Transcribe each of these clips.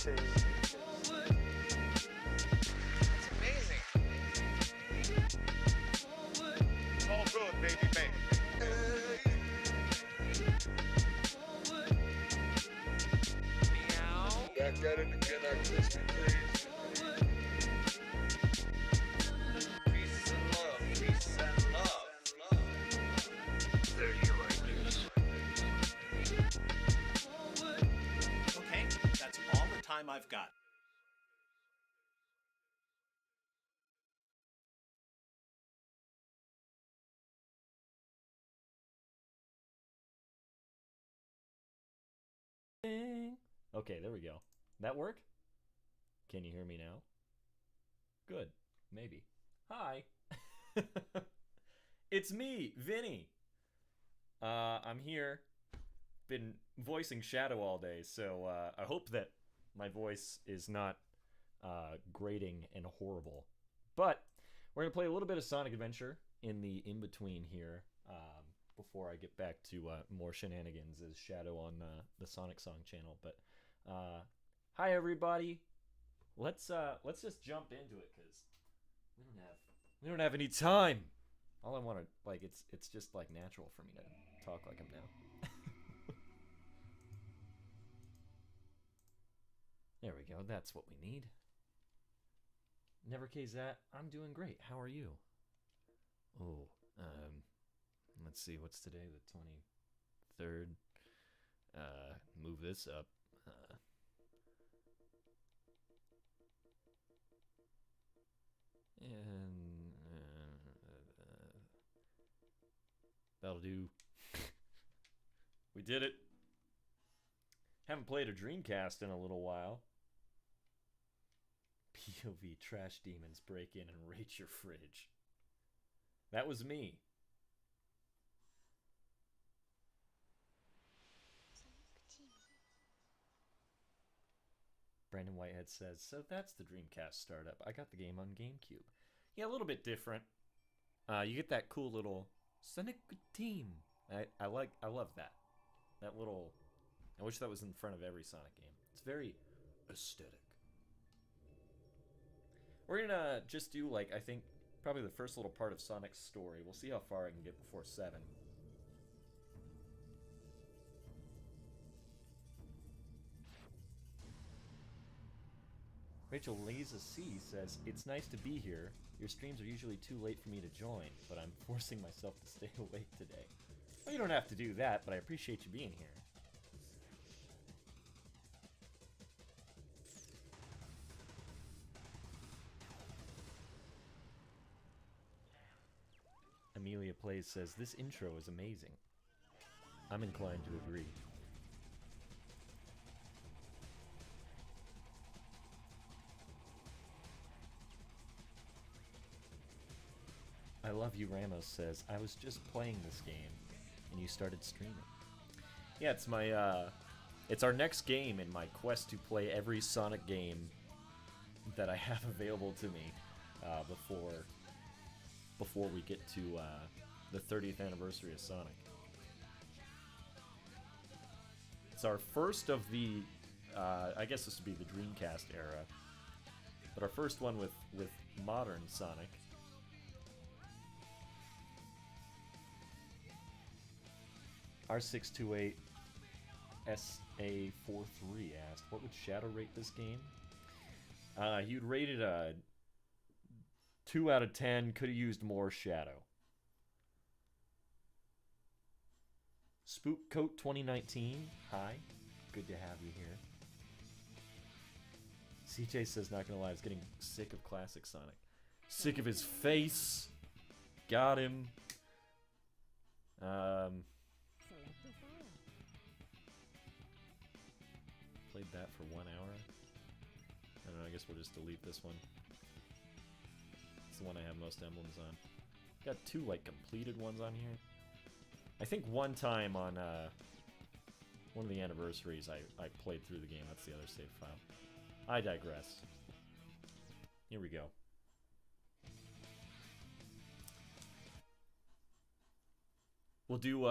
Amazing. All good, baby, baby. Meow. Back at it again, our Krispy Kreme. Peace and love. Peace and love. There you like this. Okay, that's all the time I've got. Okay, there we go. That work? Can you hear me now? Good. Maybe. Hi. It's me, Vinny. I'm here. Been voicing Shadow all day, so I hope that my voice is not grating and horrible. But we're gonna play a little bit of Sonic Adventure in the in-between here. Before I get back to more shenanigans as Shadow on the Sonic Song channel. But hi everybody. Let's just jump into it because we don't have any time. All I want to like it's just like natural for me to talk like I'm now. There we go. That's what we need. Never Kzat, I'm doing great. How are you? Oh, let's see, what's today? The 23rd. Move this up. And that'll do. We did it. Haven't played a Dreamcast in a little while. POV trash demons break in and raid your fridge. That was me. Brandon Whitehead says, so that's the Dreamcast startup. I got the game on GameCube. Yeah, a little bit different. You get that cool little Sonic Team. I love that. That little, I wish that was in front of every Sonic game. It's very aesthetic. We're gonna just do like, I think, probably the first little part of Sonic's story. We'll see how far I can get before 7. Rachel Laza C says, it's nice to be here. Your streams are usually too late for me to join, but I'm forcing myself to stay awake today. Well, you don't have to do that, but I appreciate you being here. Amelia Plays says, this intro is amazing. I'm inclined to agree. I Love You Ramos says, I was just playing this game, and you started streaming. Yeah, it's my, it's our next game in my quest to play every Sonic game that I have available to me before we get to the 30th anniversary of Sonic. It's our first of the, I guess this would be the Dreamcast era, but our first one with modern Sonic. R628 SA43 asked, what would Shadow rate this game? You'd rate it a 2 out of 10. Could have used more Shadow. Spookcoat 2019, hi. Good to have you here. CJ says, not gonna lie, I was getting sick of classic Sonic. Sick of his face. Got him. Played that for 1 hour. I don't know, I guess we'll just delete this one. It's the one I have most emblems on. Got 2 like completed ones on here. I think one time on one of the anniversaries I played through the game. That's the other save file. I digress. Here we go. We'll do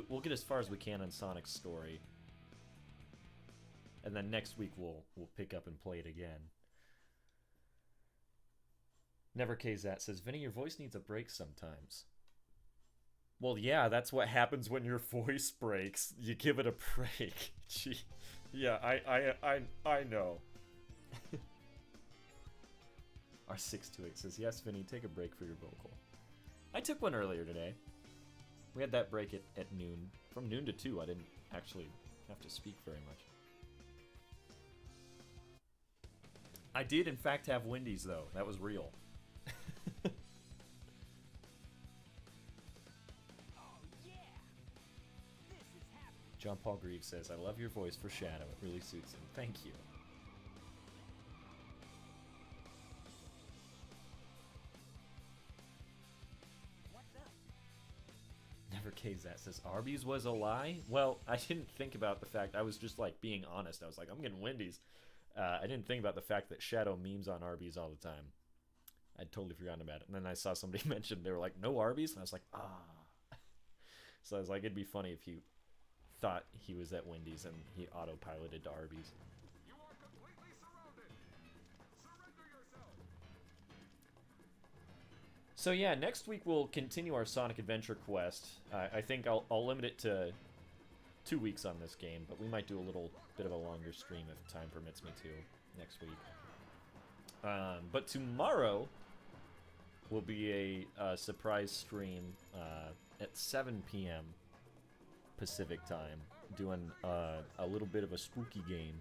we'll get as far as we can on Sonic's story. and then next week we'll pick up and play it again. Never Kzat says, Vinny, your voice needs a break sometimes. Well, yeah, that's what happens when your voice breaks. You give it a break. Gee, yeah, I know. R628 says, yes, Vinny, take a break for your vocal. I took one earlier today. We had that break at noon. From noon to 2, I didn't actually have to speak very much. I did, in fact, have Wendy's, though. That was real. John Paul Greaves says, I love your voice for Shadow. It really suits him. Thank you. Never Kzat says, Arby's was a lie? Well, I didn't think about the fact. I was just, like, being honest. I was like, I'm getting Wendy's. I didn't think about the fact that Shadow memes on Arby's all the time. I'd totally forgotten about it. And then I saw somebody mention, they were like, no Arby's? And I was like, ah. So I was like, it'd be funny if he thought he was at Wendy's and he autopiloted to Arby's. You are completely surrounded. Surrender yourself. So yeah, next week we'll continue our Sonic Adventure quest. I think I'll limit it to 2 weeks on this game, but we might do a little bit of a longer stream if time permits me to next week. But tomorrow will be a surprise stream at 7 p.m. Pacific time, doing a little bit of a spooky game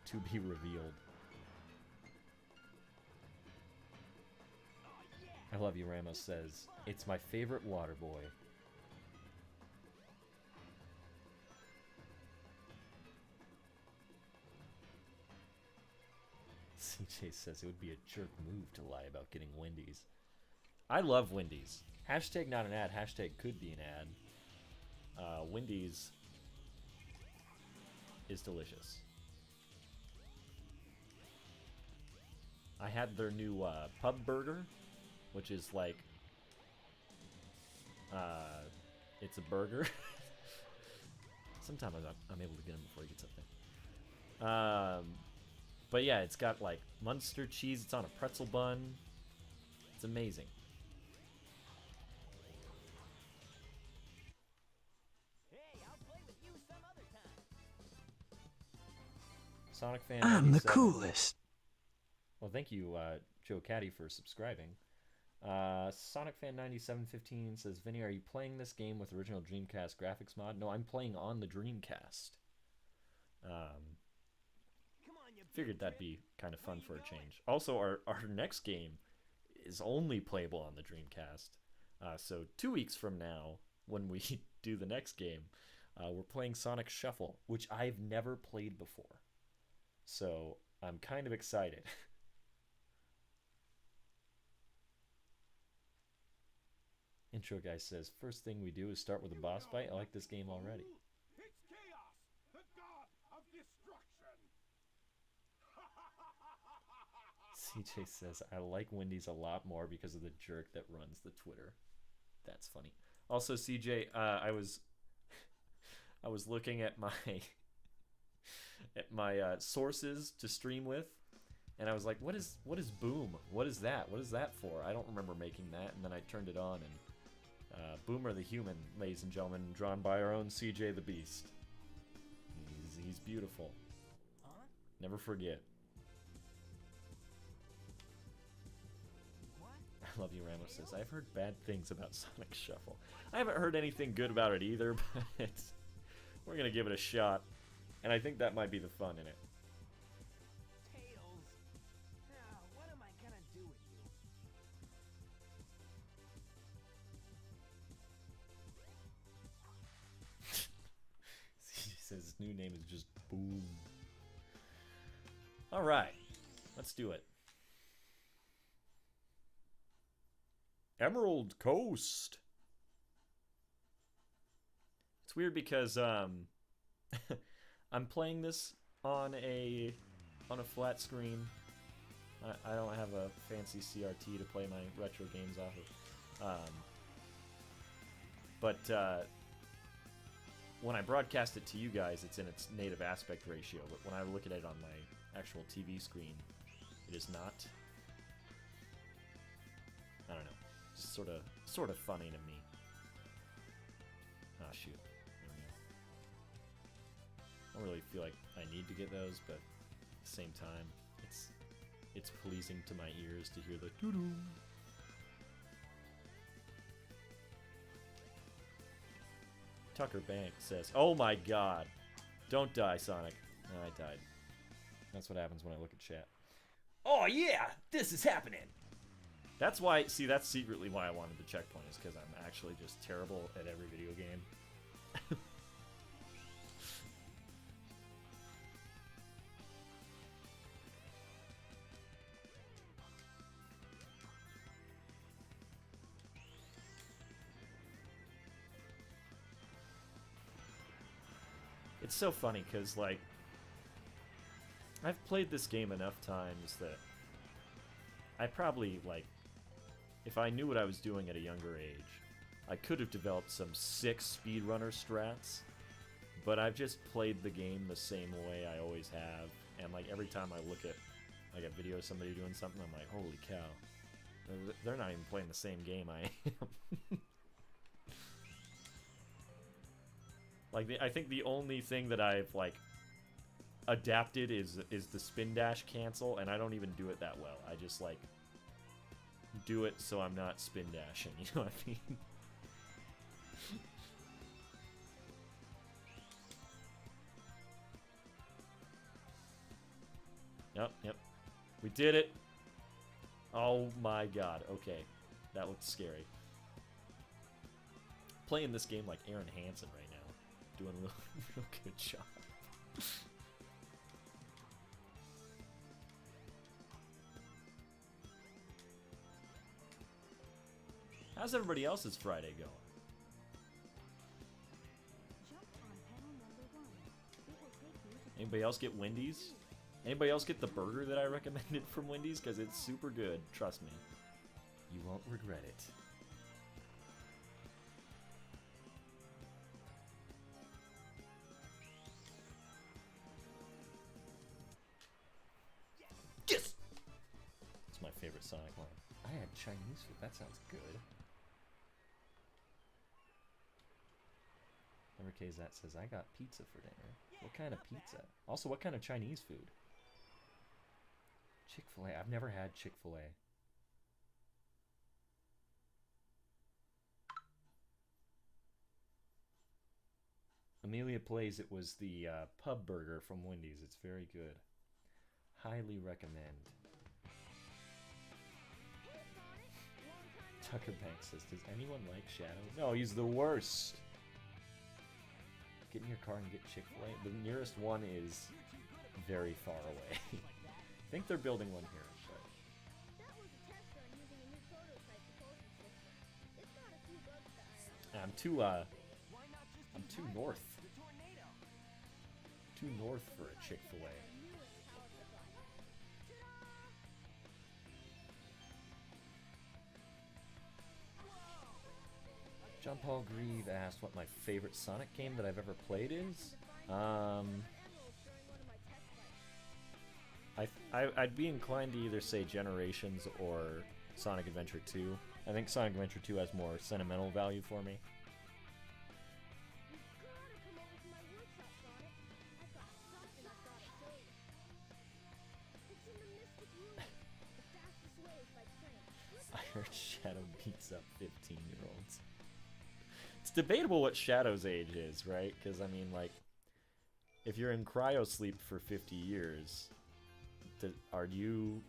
to be revealed. I love you, Ramos says, it's my favorite water boy. CJ says it would be a jerk move to lie about getting Wendy's. I love Wendy's. Hashtag not an ad, hashtag could be an ad. Wendy's is delicious. I had their new pub burger, which is like, it's a burger. Sometimes I'm able to get them before he gets up there. But yeah, it's got like Munster cheese. It's on a pretzel bun. It's amazing. Hey, I'll play with you some other time. Sonic fan. I'm the 97. coolest. Well, thank you, Joe Caddy, for subscribing. Sonic fan 9715 says, Vinny, are you playing this game with original Dreamcast graphics mod? No, I'm playing on the Dreamcast. Figured that'd be kind of fun for a change. Also, our next game is only playable on the Dreamcast. So 2 weeks from now, when we do the next game, we're playing Sonic Shuffle, which I've never played before. So I'm kind of excited. Intro guy says, first thing we do is start with a boss fight. I like this game already. It's Chaos, the god of destruction. CJ says, I like Wendy's a lot more because of the jerk that runs the Twitter. That's funny. Also, CJ, I was looking at my sources to stream with, and I was like, what is Boom? What is that? What is that for? I don't remember making that. And then I turned it on, and Boomer the Human, ladies and gentlemen, drawn by our own CJ the Beast. He's beautiful. Huh? Never forget. What? I love you, Ramos says, I've heard bad things about Sonic Shuffle. I haven't heard anything good about it either, but we're going to give it a shot. And I think that might be the fun in it. Tails. Now, what am I gonna do with you? He says his new name is just Boom. Alright, let's do it. Emerald Coast. It's weird because I'm playing this on a flat screen. I don't have a fancy CRT to play my retro games off of. But when I broadcast it to you guys, it's in its native aspect ratio, but when I look at it on my actual TV screen, it is not. I don't know. Just sort of funny to me. Ah, shoot. There we go. I don't really feel like I need to get those, but at the same time, it's pleasing to my ears to hear the doo-doo. Tucker Banks says, "Oh my God, don't die, Sonic." No, I died. That's what happens when I look at chat. Oh yeah, this is happening. That's why, see, that's secretly why I wanted the checkpoint, is because I'm actually just terrible at every video game. It's so funny, because, like, I've played this game enough times that I probably, like, if I knew what I was doing at a younger age, I could have developed some sick speedrunner strats, but I've just played the game the same way I always have, and, like, every time I look at, like, a video of somebody doing something, I'm like, holy cow. They're not even playing the same game I am. Like, I think the only thing that I've, like, adapted is the spin dash cancel, and I don't even do it that well. I just, like, do it so I'm not spin dashing, you know what I mean? Yep. We did it! Oh my God, okay. That looks scary. Playing this game like Aaron Hansen right now. Doing a real good job. How's everybody else's Friday going? Anybody else get Wendy's? Anybody else get the burger that I recommended from Wendy's? Because it's super good, trust me. You won't regret it. Yes! It's my favorite Sonic line. I had Chinese food, that sounds good. Never KZat says, I got pizza for dinner. What kind of pizza? Also, what kind of Chinese food? Chick-fil-A. I've never had Chick-fil-A. Amelia plays it was the pub burger from Wendy's. It's very good. Highly recommend. Tucker Banks says, does anyone like Shadow? No, he's the worst. Get in your car and get Chick-fil-A. The nearest one is very far away. I think they're building one here. But... I'm too north. Too north for a Chick-fil-A. John Paul Grieve asked what my favorite Sonic game that I've ever played is. I'd be inclined to either say Generations or Sonic Adventure 2. I think Sonic Adventure 2 has more sentimental value for me. I heard Shadow beats up 15-year-olds. It's debatable what Shadow's age is, right? Because, I mean, like, if you're in cryosleep for 50 years, are you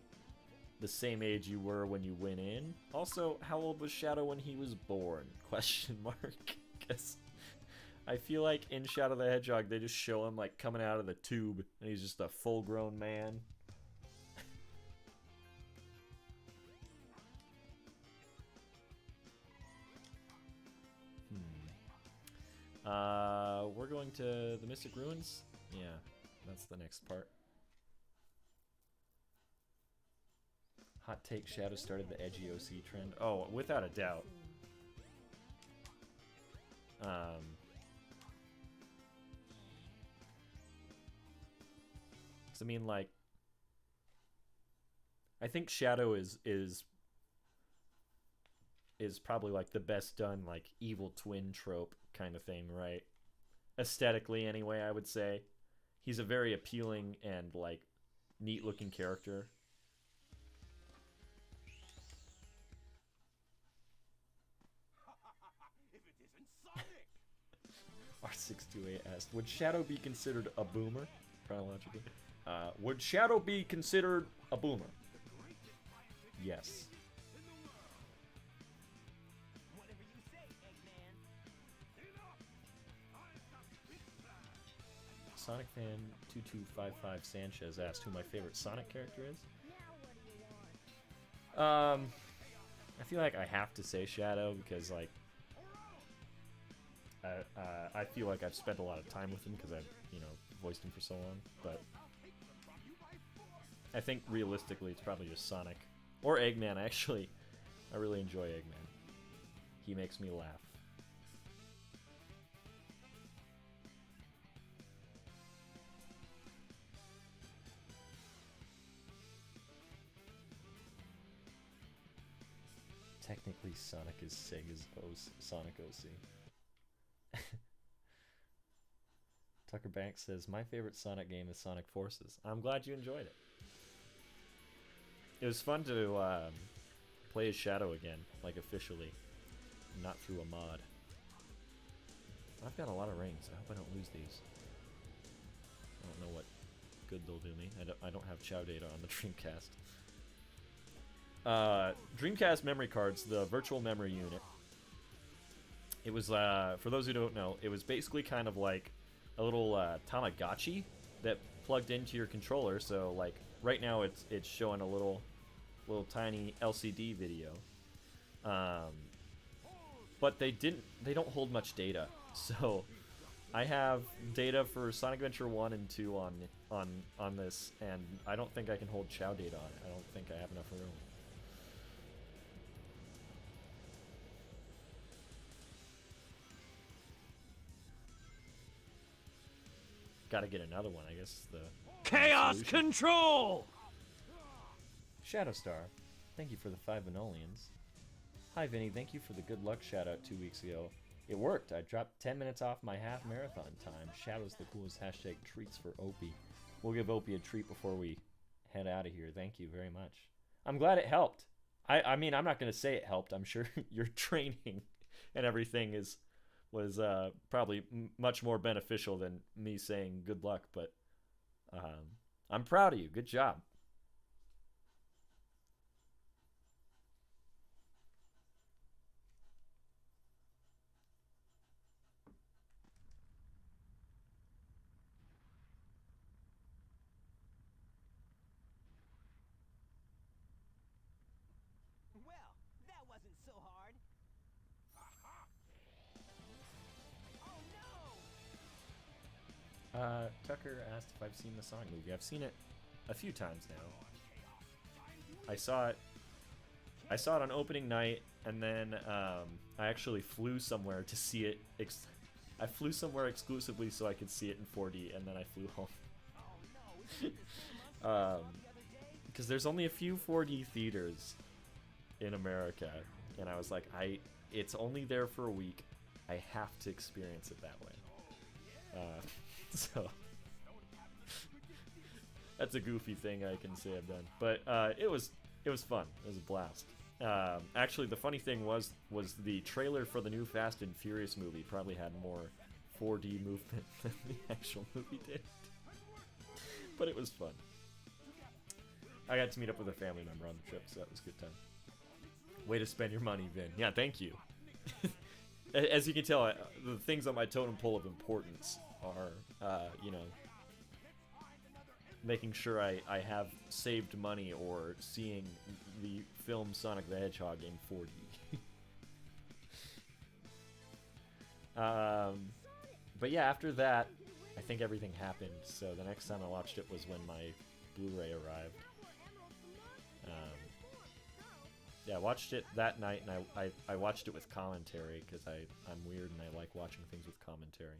the same age you were when you went in? Also, how old was Shadow when he was born? Question mark. Because I feel like in Shadow the Hedgehog, they just show him, like, coming out of the tube, and he's just a full-grown man. We're going to the Mystic Ruins? Yeah, that's the next part. Hot take, Shadow started the edgy OC trend. Oh, without a doubt. 'Cause, I mean, like, I think Shadow is probably like the best done like evil twin trope kind of thing, right? Aesthetically, anyway, I would say he's a very appealing and like neat looking character. If it isn't Sonic! R628 asked, would Shadow be considered a boomer? Chronologically. Would Shadow be considered a boomer? Yes. Whatever you say, Eggman. Sonic fan 2255 Sanchez asked who my favorite Sonic character is. I feel like I have to say Shadow because like I feel like I've spent a lot of time with him because I've voiced him for so long. But I think realistically it's probably just Sonic or Eggman. Actually, I really enjoy Eggman. He makes me laugh. Technically, Sonic is Sega's Sonic OC. Tucker Banks says, my favorite Sonic game is Sonic Forces. I'm glad you enjoyed it. It was fun to play as Shadow again, like officially, not through a mod. I've got a lot of rings. I hope I don't lose these. I don't know what good they'll do me. I don't have Chow data on the Dreamcast. Dreamcast memory cards, the virtual memory unit. It was, for those who don't know, it was basically kind of like a little Tamagotchi that plugged into your controller. So like right now it's showing a little tiny LCD video. But they don't hold much data. So I have data for Sonic Adventure 1 and 2 on this, and I don't think I can hold Chow data on it. I don't think I have enough room. Gotta get another one, I guess. The Chaos solution. Control! Shadowstar, thank you for the 5 Vinolians. Hi Vinny, thank you for the good luck shout out 2 weeks ago. It worked. I dropped 10 minutes off my half marathon time. Shadow's the coolest. Hashtag treats for Opie. We'll give Opie a treat before we head out of here. Thank you very much. I'm glad it helped. I mean, I'm not going to say it helped. I'm sure your training and everything was probably much more beneficial than me saying good luck, but I'm proud of you. Good job. Well, that wasn't so hard. Oh no! Tucker asked if I've seen the Sonic movie. I've seen it a few times now. I saw it on opening night, and then I actually flew somewhere to see it. I flew somewhere exclusively so I could see it in 4D, and then I flew home. Because there's only a few 4D theaters in America, and I was like, it's only there for a week. I have to experience it that way. So that's a goofy thing I can say I've done, but it was fun. It was a blast. Actually, the funny thing was the trailer for the new Fast and Furious movie probably had more 4D movement than the actual movie did. But it was fun. I got to meet up with a family member on the trip, so that was a good time. Way to spend your money, Vin. Yeah, thank you. As you can tell, the things on my totem pole of importance are, making sure I have saved money or seeing the film Sonic the Hedgehog in 4D. But yeah, after that, I think everything happened. So the next time I watched it was when my Blu-ray arrived. Yeah, I watched it that night, and I watched it with commentary because I'm weird and I like watching things with commentary.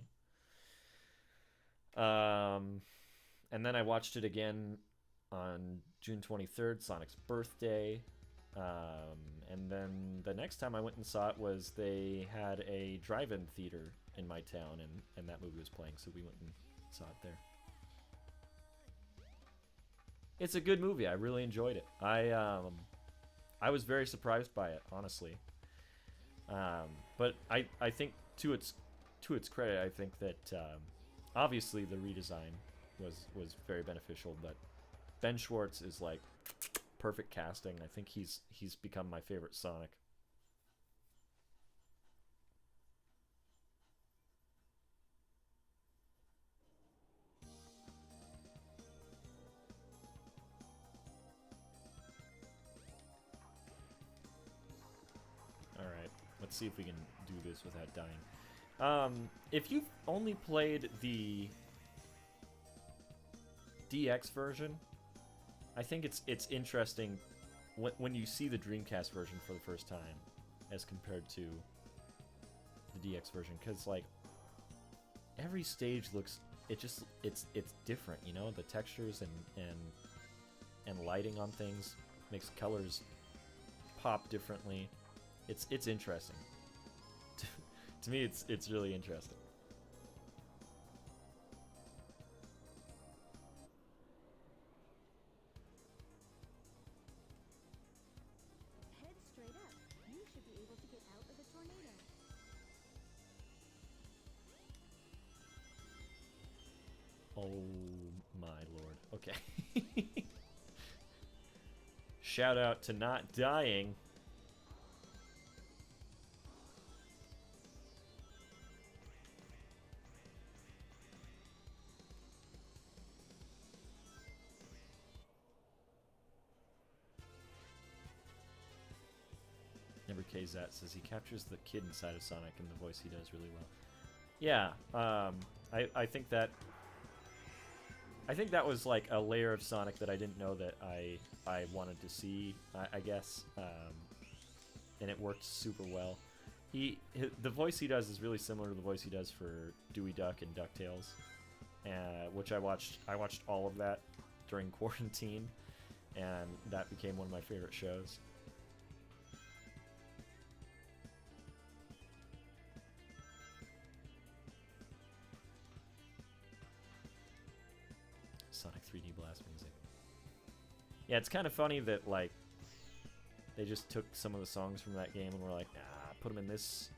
And then I watched it again on June 23rd, Sonic's birthday. And then the next time I went and saw it was they had a drive-in theater in my town, and that movie was playing, so we went and saw it there. It's a good movie. I really enjoyed it. I was very surprised by it, honestly. But I think to its credit, I think that obviously the redesign was very beneficial, but Ben Schwartz is like perfect casting. I think he's become my favorite Sonic. Alright, let's see if we can do this without dying. If you've only played the DX version, I think it's interesting when you see the Dreamcast version for the first time as compared to the DX version, because like every stage looks it's different, you know, the textures and lighting on things makes colors pop differently. It's interesting. To me, it's really interesting. Head straight up. You should be able to get out of the tornado. Oh my lord. Okay. Shout out to not dying. Never KZat says he captures the kid inside of Sonic and the voice he does really well. Yeah, I think that was like a layer of Sonic that I didn't know that I wanted to see, I guess, and it worked super well. The voice he does is really similar to the voice he does for Dewey Duck and DuckTales, which I watched all of that during quarantine, and that became one of my favorite shows. Sonic 3D Blast music. Yeah, it's kind of funny that like they just took some of the songs from that game and were like, nah, put them in this.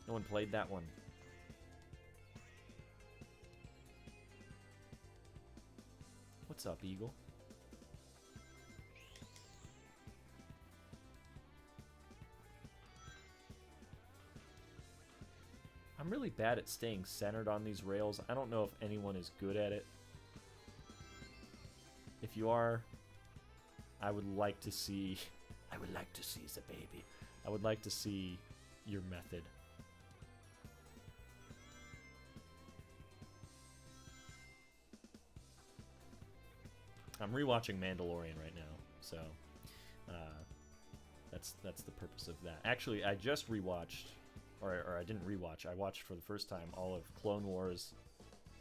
No one played that one. What's up, Eagle? I'm really bad at staying centered on these rails. I don't know if anyone is good at it. If you are, I would like to see the baby. I would like to see your method. I'm rewatching Mandalorian right now, so that's the purpose of that. Actually, I just rewatched, or I didn't rewatch. I watched for the first time all of Clone Wars,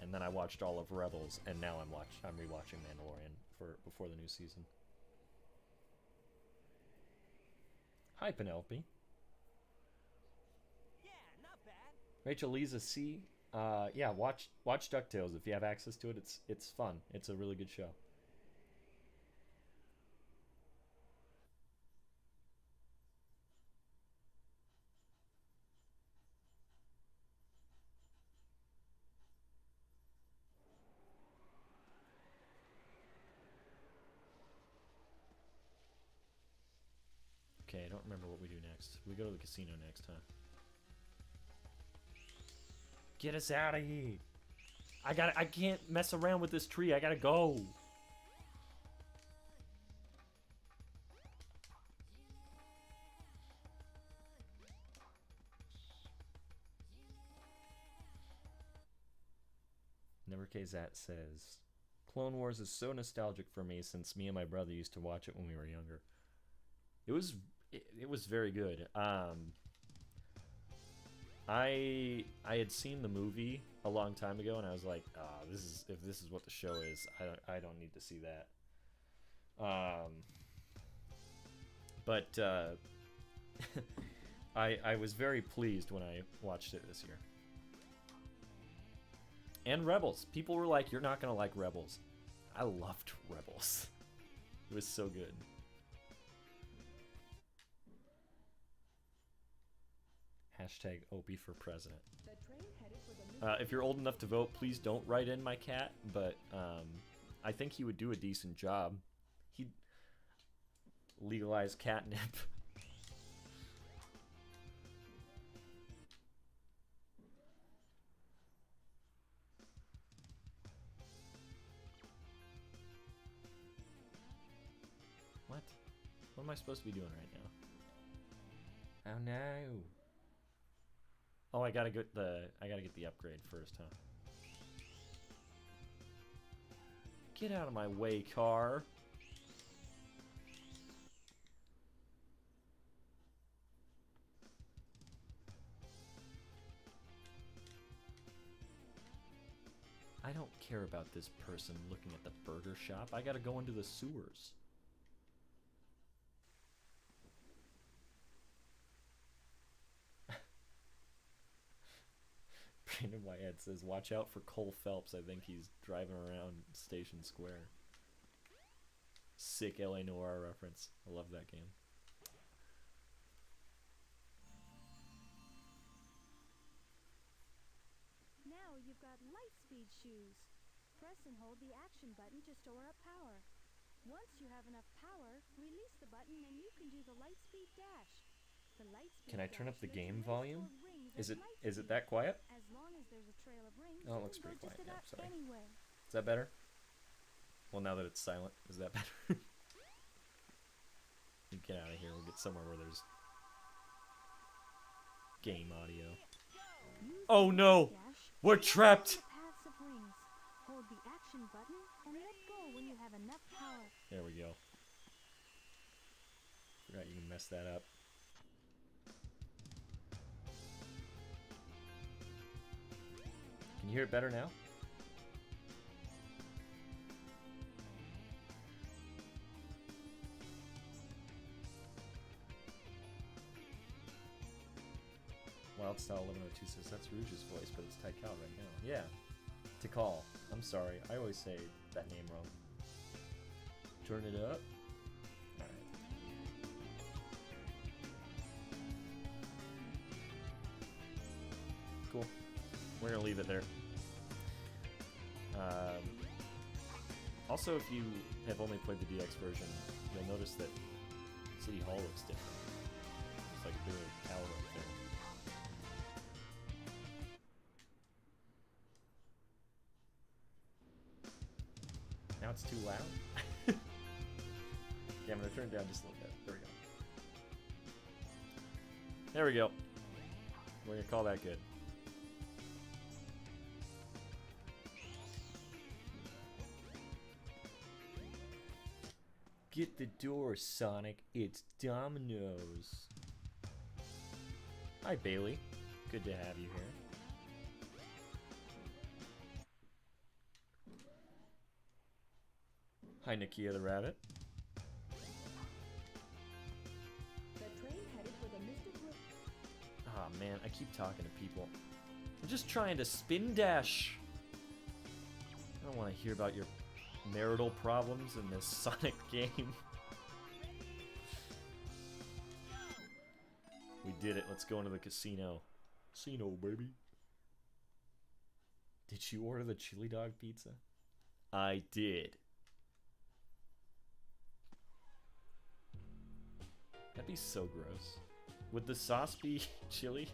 and then I watched all of Rebels, and now I'm rewatching Mandalorian before the new season. Hi, Penelope. Yeah, not bad. Rachel Lisa C. Yeah, watch DuckTales if you have access to it. It's fun. It's a really good show. Okay, I don't remember what we do next. We go to the casino next, huh? Get us out of here! I can't mess around with this tree. I gotta go. Never KZat says, Clone Wars is so nostalgic for me since me and my brother used to watch it when we were younger. It was very good. I had seen the movie a long time ago, and I was like, if this is what the show is, I don't need to see that. But I was very pleased when I watched it this year. And Rebels. People were like, you're not gonna like Rebels. I loved Rebels. It was so good. Hashtag Opie for president. The train headed for the If you're old enough to vote, please don't write in my cat, but I think he would do a decent job. He'd legalize catnip. What? What am I supposed to be doing right now? Oh no. Oh, I gotta get the upgrade first, huh? Get out of my way, car. I don't care about this person looking at the burger shop. I gotta go into the sewers. Brandon Whitehead says, watch out for Cole Phelps. I think he's driving around Station Square. Sick LA Noire reference. I love that game. Now you've got light speed shoes. Press and hold the action button to store up power. Once you have enough power, release the button and you can do the light speed dash. The light speed Can I turn up dash the lets game you race volume? toward rings Is at it light is it speed. that quiet? As long as there's a trail of rings, Oh, it you looks can pretty go just quiet. Yeah, about sorry. anywhere. Is that better? Well, now that it's silent, is that better? Get out of here. We'll get somewhere where there's game audio. Use Oh the no! dash We're to trapped! follow the paths of rings. Hold the action button and let go when you have enough power. There we go. Forgot you can mess that up. Can you hear it better now? Wildstyle 1102 says that's Rouge's voice, but it's Tikal right now. Yeah, Tikal. I'm sorry, I always say that name wrong. Turn it up. Alright. Cool. We're gonna leave it there. Also, if you have only played the DX version, you'll notice that City Hall looks different. It's like a bit of a tower up there. Now it's too loud. Okay, I'm gonna turn it down just a little bit. There we go. There we go. We're gonna call that good. Get the door, Sonic. It's Domino's. Hi, Bailey. Good to have you here. Hi, Nakia the Rabbit. The train headed for the Mystic River. Ah, man, I keep talking to people. I'm just trying to spin dash. I don't want to hear about your marital problems in this Sonic game. We did it. Let's go into the casino. Casino, baby. Did you order the chili dog pizza? I did. That'd be so gross. Would the sauce be chili?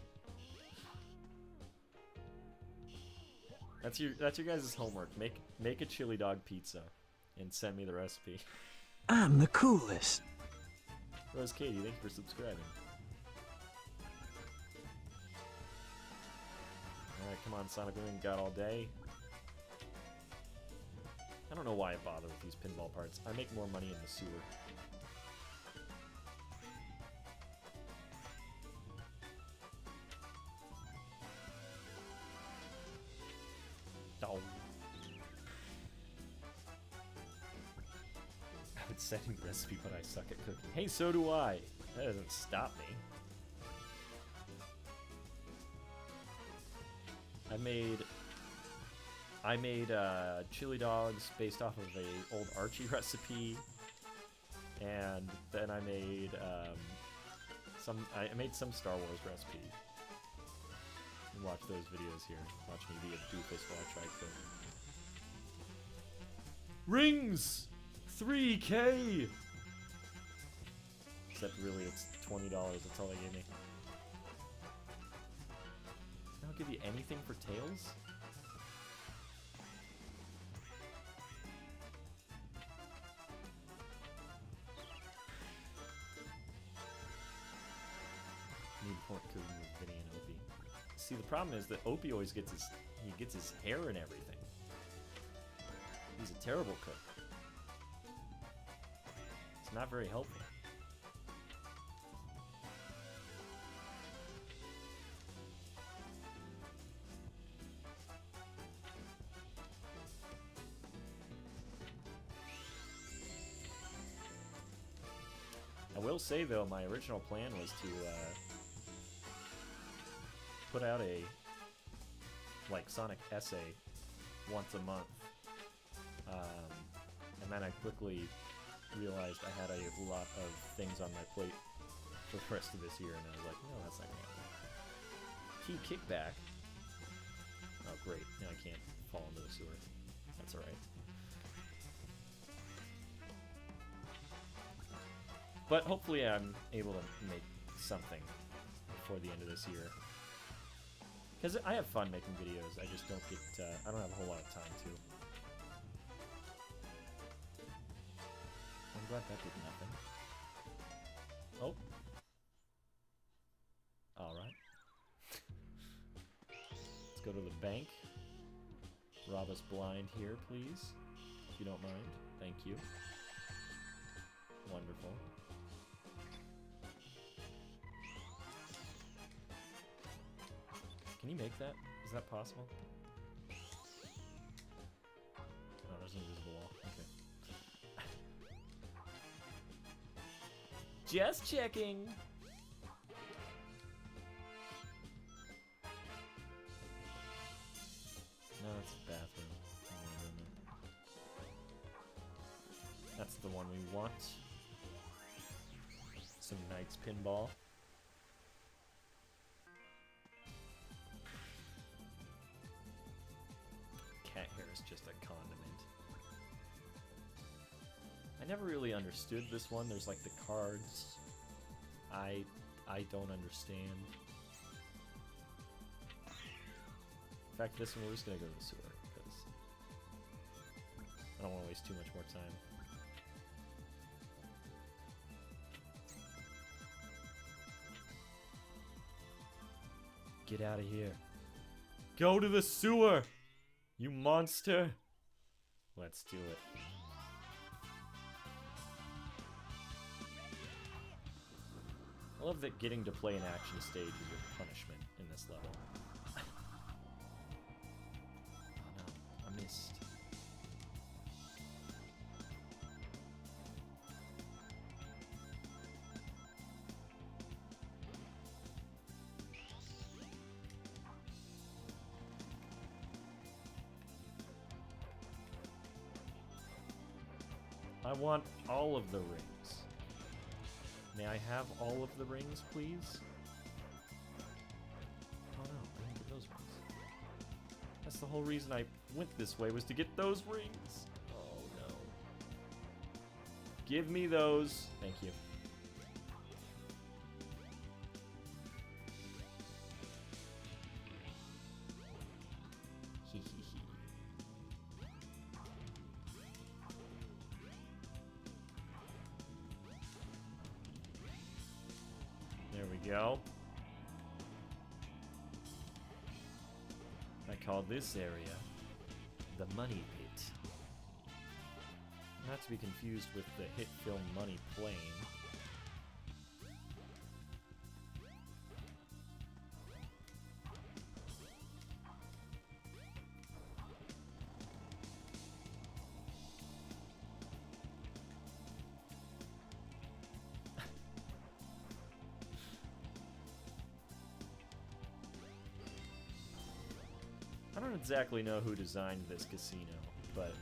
That's your guys' homework. Make a chili dog pizza and send me the recipe. I'm the coolest. Rose Katie, thank you for subscribing. Alright, come on, Sonic, we ain't got all day. I don't know why I bother with these pinball parts. I make more money in the sewer. setting the recipe, but I suck at cooking. Hey, so do I. That doesn't stop me. I made chili dogs based off of a old Archie recipe, and then I made I made some Star Wars recipe. Watch those videos here. Watch me be a doofus while I try to cook. Rings! 3K! Except really it's $20, that's all they gave me. They don't give you anything for tails? Need more cooking with Vinny and Opie. See, the problem is that Opie always gets his hair and everything. He's a terrible cook. It's not very helpful. I will say though, my original plan was to put out a Sonic essay once a month, and then I quickly realized I had a lot of things on my plate for the rest of this year, and I was like, no, that's not gonna happen. Key kickback. Oh great, now I can't fall into the sewer. That's alright. But hopefully I'm able to make something before the end of this year. Because I have fun making videos, I just don't get, I don't have a whole lot of time to. I'm glad that did nothing. Oh. Alright. Let's go to the bank. Rob us blind here, please. If you don't mind. Thank you. Wonderful. Can you make that? Is that possible? Oh, there's an invisible wall. Okay. Just checking! No, that's the bathroom. That's the one we want. Some Knights pinball. Cat hair is just a condiment. I never really understood this one. There's like the cards. I don't understand. In fact, this one we're just gonna go to the sewer because I don't want to waste too much more time. Get out of here. Go to the sewer! You monster! Let's do it. I love that getting to play an action stage is your punishment in this level. Oh no, I missed. I want all of the rings. May I have all of the rings, please? Oh no, I didn't get those rings. That's the whole reason I went this way, was to get those rings. Oh no. Give me those. Thank you. Hee hee hee. There we go. I call this area the Money Pit. Not to be confused with the hit film Money Plane. exactly know who designed this casino, but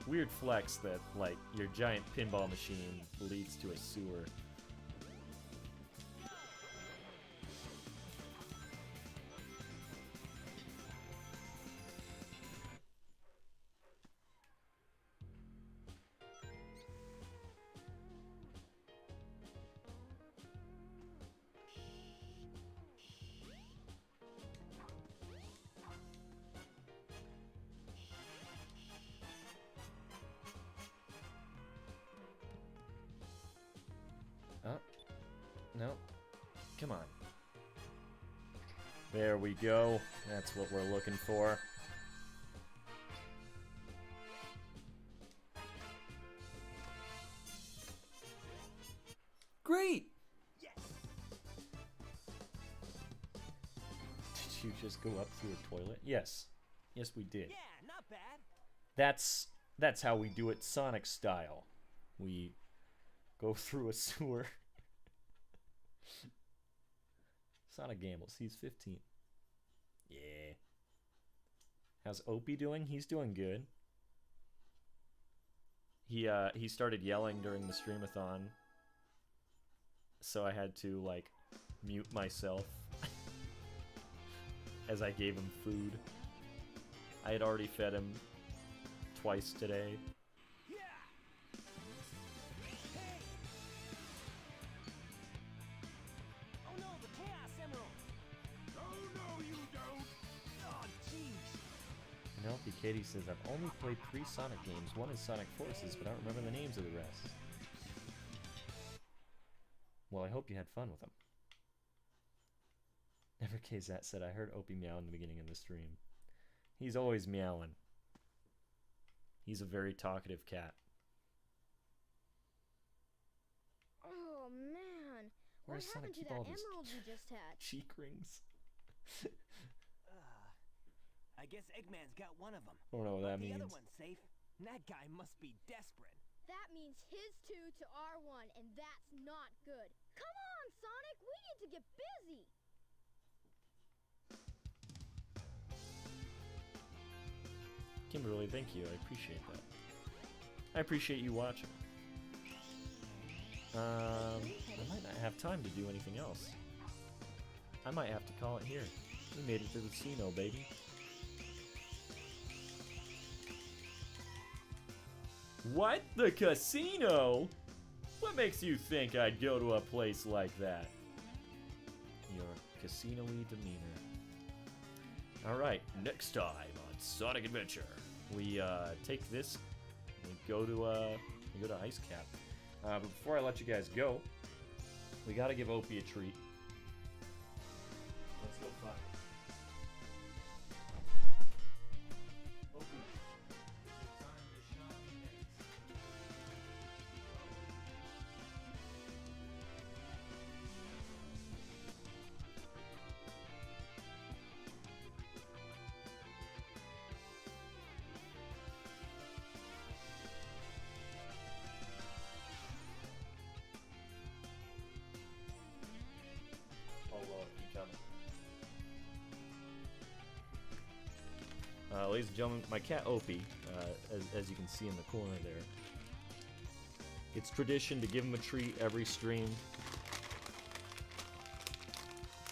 weird flex that, like, your giant pinball machine leads to a sewer. Oh, no. Come on. There we go. That's what we're looking for. Great! Yes. Did you just go up through a toilet? Yes. Yes, we did. Yeah, not bad. That's how we do it Sonic style. We go through a sewer. Sonic gambles. He's 15. Yeah. How's Opie doing? He's doing good. He started yelling during the streamathon, so I had to, like, mute myself as I gave him food. I had already fed him twice today. Yeah. Hey. Oh no, the Chaos Emerald. Oh, no, you don't. Oh, jeez. Penelope Katie says, I've only played 3 Sonic games. One is Sonic Forces, but I don't remember the names of the rest. Well, I hope you had fun with them. Never KZat said, I heard Opie meow in the beginning of the stream. He's always meowing. He's a very talkative cat. Oh man, Where what does Sonic happened to keep that all these emerald you just had? cheek rings? I guess Eggman's got one of them. I don't know what that The means. other one's safe. That guy must be desperate. That means his 2 to our 1, and that's not good. Come on, Sonic, we need to get busy. Kimberly, thank you. I appreciate that. I appreciate you watching. I might not have time to do anything else. I might have to call it here. We made it to the casino, baby. What? The casino? What makes you think I'd go to a place like that? Your casino-y demeanor. Alright, next time on Sonic Adventure, we take this and we go to Ice Cap. But before I let you guys go, we gotta give Opie a treat. Let's go find it. Opie, it's time to shine next. Oh Lord, you coming. Ladies and gentlemen, my cat Opie, as you can see in the corner there. It's tradition to give him a treat every stream.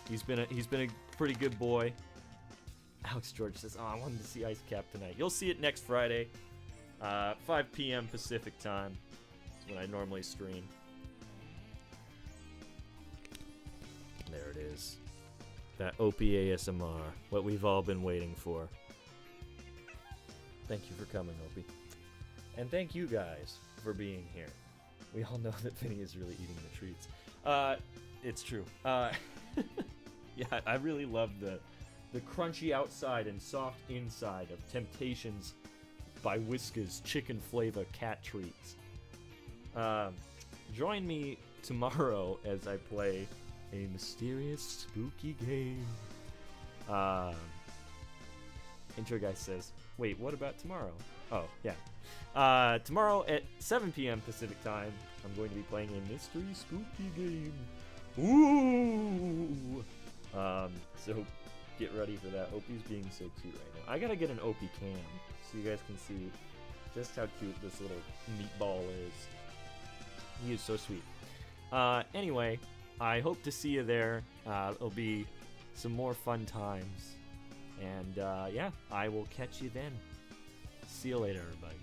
He's been a pretty good boy. Alex George says, "Oh, I wanted to see Ice Cap tonight." You'll see it next Friday, 5 p.m. Pacific time. That's when I normally stream. There it is. That Opie ASMR, what we've all been waiting for. Thank you for coming, Opie. And thank you guys for being here. We all know that Vinny is really eating the treats. It's true. Yeah, I really love the crunchy outside and soft inside of Temptations by Whiska's Chicken Flavor cat treats. Join me tomorrow as I play a mysterious, spooky game. Intro guy says, wait, what about tomorrow? Oh, yeah. Tomorrow at 7 p.m. Pacific time, I'm going to be playing a mystery, spooky game. Ooh! So get ready for that. Opie's being so cute right now. I gotta get an Opie cam so you guys can see just how cute this little meatball is. He is so sweet. Anyway, I hope to see you there. It'll be some more fun times. And yeah, I will catch you then. See you later, everybody.